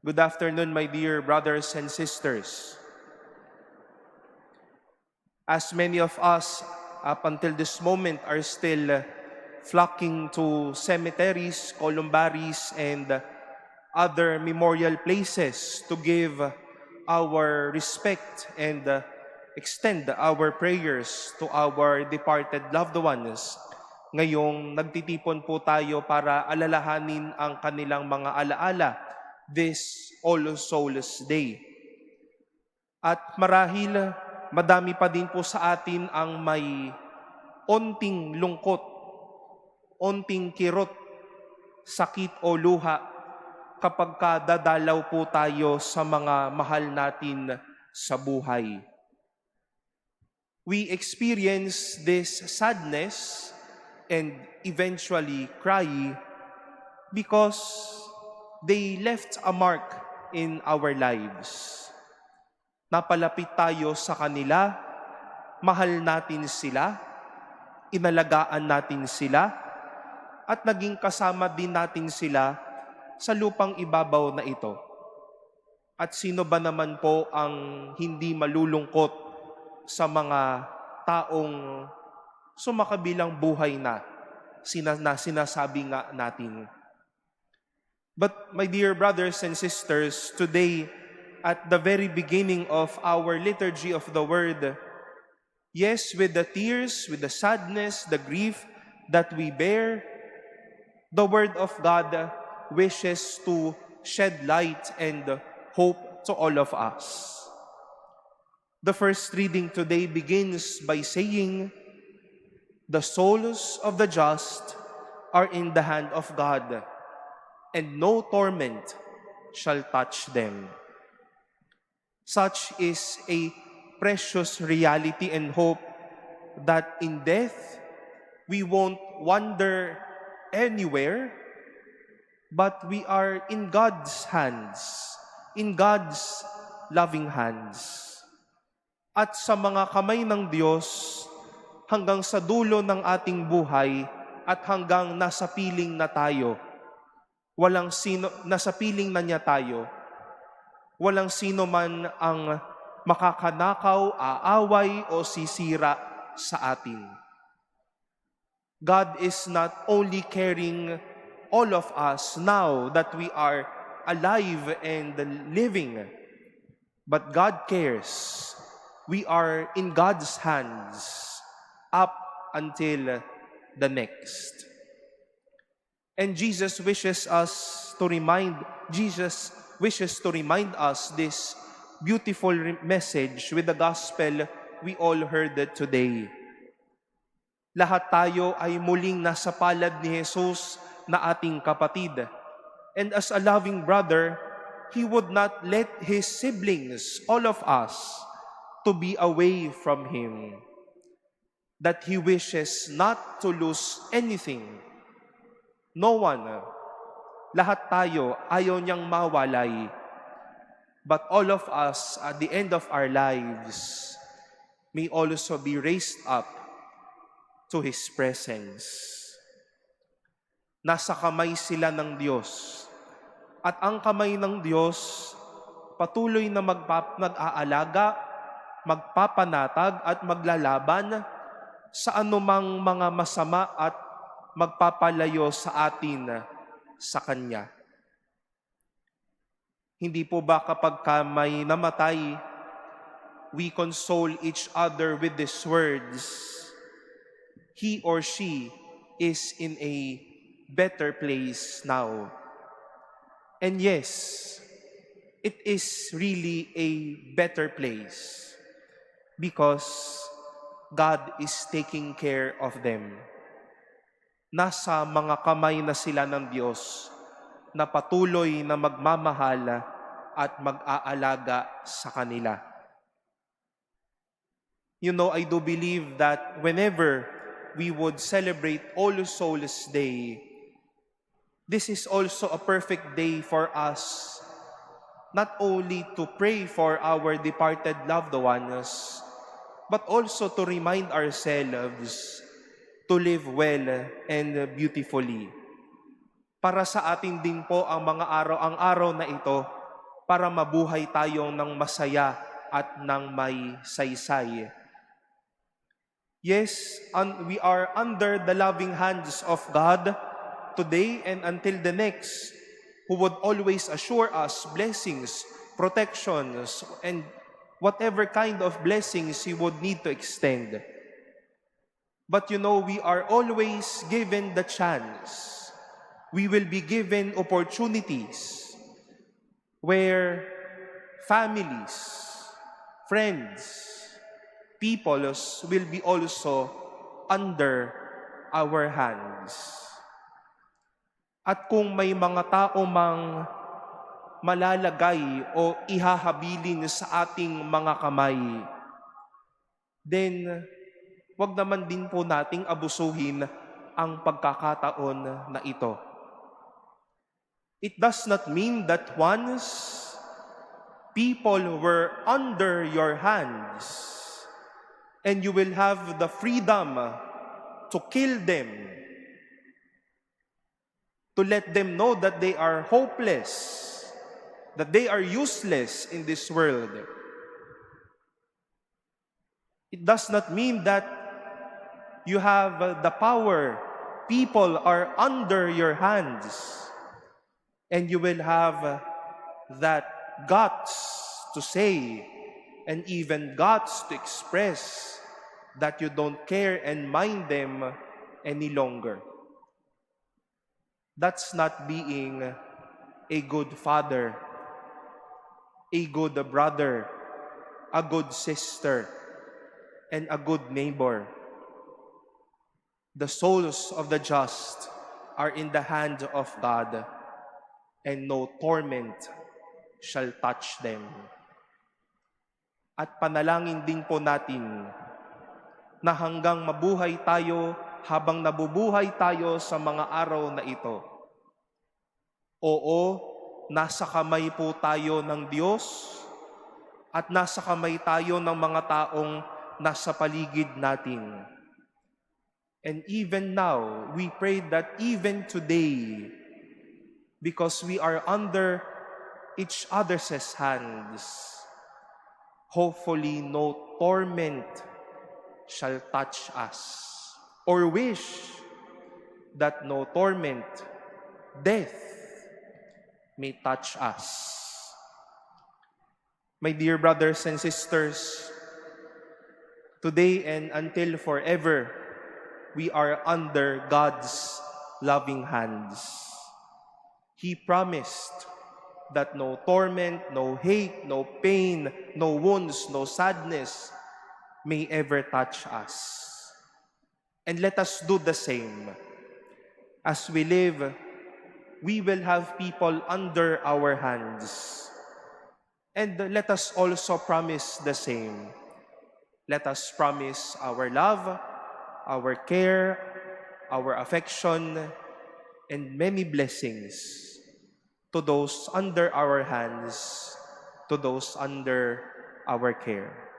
Good afternoon, my dear brothers and sisters. As many of us up until this moment are still flocking to cemeteries, columbaries, and other memorial places to give our respect and extend our prayers to our departed loved ones. Ngayong nagtitipon po tayo para alalahanin ang kanilang mga alaala this All Souls Day. At marahil madami pa din po sa atin ang may onting lungkot, onting kirot, sakit o luha kapag dadalaw po tayo sa mga mahal natin sa buhay. We experience this sadness and eventually cry because they left a mark in our lives. Napalapit tayo sa kanila, mahal natin sila, inalagaan natin sila, at naging kasama din natin sila sa lupang ibabaw na ito. At sino ba naman po ang hindi malulungkot sa mga taong sumakabilang buhay na sinasabi nga natin? But my dear brothers and sisters, today, at the very beginning of our liturgy of the Word, yes, with the tears, with the sadness, the grief that we bear, the Word of God wishes to shed light and hope to all of us. The first reading today begins by saying, "The souls of the just are in the hand of God, and no torment shall touch them." Such is a precious reality and hope that in death we won't wander anywhere, but we are in God's hands, in God's loving hands. At sa mga kamay ng Diyos, hanggang sa dulo ng ating buhay at hanggang nasa piling na tayo, nasa piling na niya tayo, walang sino man ang makakanakaw, aaway o sisira sa atin. God is not only caring all of us now that we are alive and living, but God cares. We are in God's hands up until the next. And Jesus wishes to remind us this beautiful message with the gospel we all heard today. Lahat tayo ay muling nasa palad ni Jesus na ating kapatid. And as a loving brother, He would not let His siblings, all of us, to be away from Him. That He wishes not to lose anything. No one, lahat tayo, ayaw niyang mawalay. But all of us, at the end of our lives, may also be raised up to His presence. Nasa kamay sila ng Diyos. At ang kamay ng Diyos, patuloy na mag-aalaga, magpapanatag at maglalaban sa anumang mga masama at magpapalayo sa atin sa Kanya. Hindi po ba kapag may namatay, we console each other with these words, "He or she is in a better place now." And yes, it is really a better place because God is taking care of them. Nasa mga kamay na sila ng Diyos na patuloy na magmamahal at mag-aalaga sa kanila. You know, I do believe that whenever we would celebrate All Souls Day, this is also a perfect day for us not only to pray for our departed loved ones, but also to remind ourselves to live well and beautifully. Para sa atin din po ang ang araw na ito para mabuhay tayong ng masaya at ng may saysay. Yes, we are under the loving hands of God today and until the next, who would always assure us blessings, protections, and whatever kind of blessings He would need to extend. But we are always given the chance. We will be given opportunities where families, friends, peoples will be also under our hands. At kung may mga tao mang malalagay o ihahabilin sa ating mga kamay, then wag naman din po nating abusuhin ang pagkakataon na ito. It does not mean that once people were under your hands and you will have the freedom to kill them, to let them know that they are hopeless, that they are useless in this world. It does not mean that you have the power. People are under your hands. And you will have that guts to say and even guts to express that you don't care and mind them any longer. That's not being a good father, a good brother, a good sister, and a good neighbor. The souls of the just are in the hand of God, and no torment shall touch them. At panalangin din po natin na hanggang mabuhay tayo, habang nabubuhay tayo sa mga araw na ito. Oo, nasa kamay po tayo ng Diyos at nasa kamay tayo ng mga taong nasa paligid natin. And even now, we pray that even today, because we are under each other's hands, hopefully no torment shall touch us, or wish that no torment, death, may touch us. My dear brothers and sisters, today and until forever, we are under God's loving hands. He promised that no torment, no hate, no pain, no wounds, no sadness may ever touch us. And let us do the same. As we live, we will have people under our hands. And let us also promise the same. Let us promise our love, our care, our affection, and many blessings to those under our hands, to those under our care.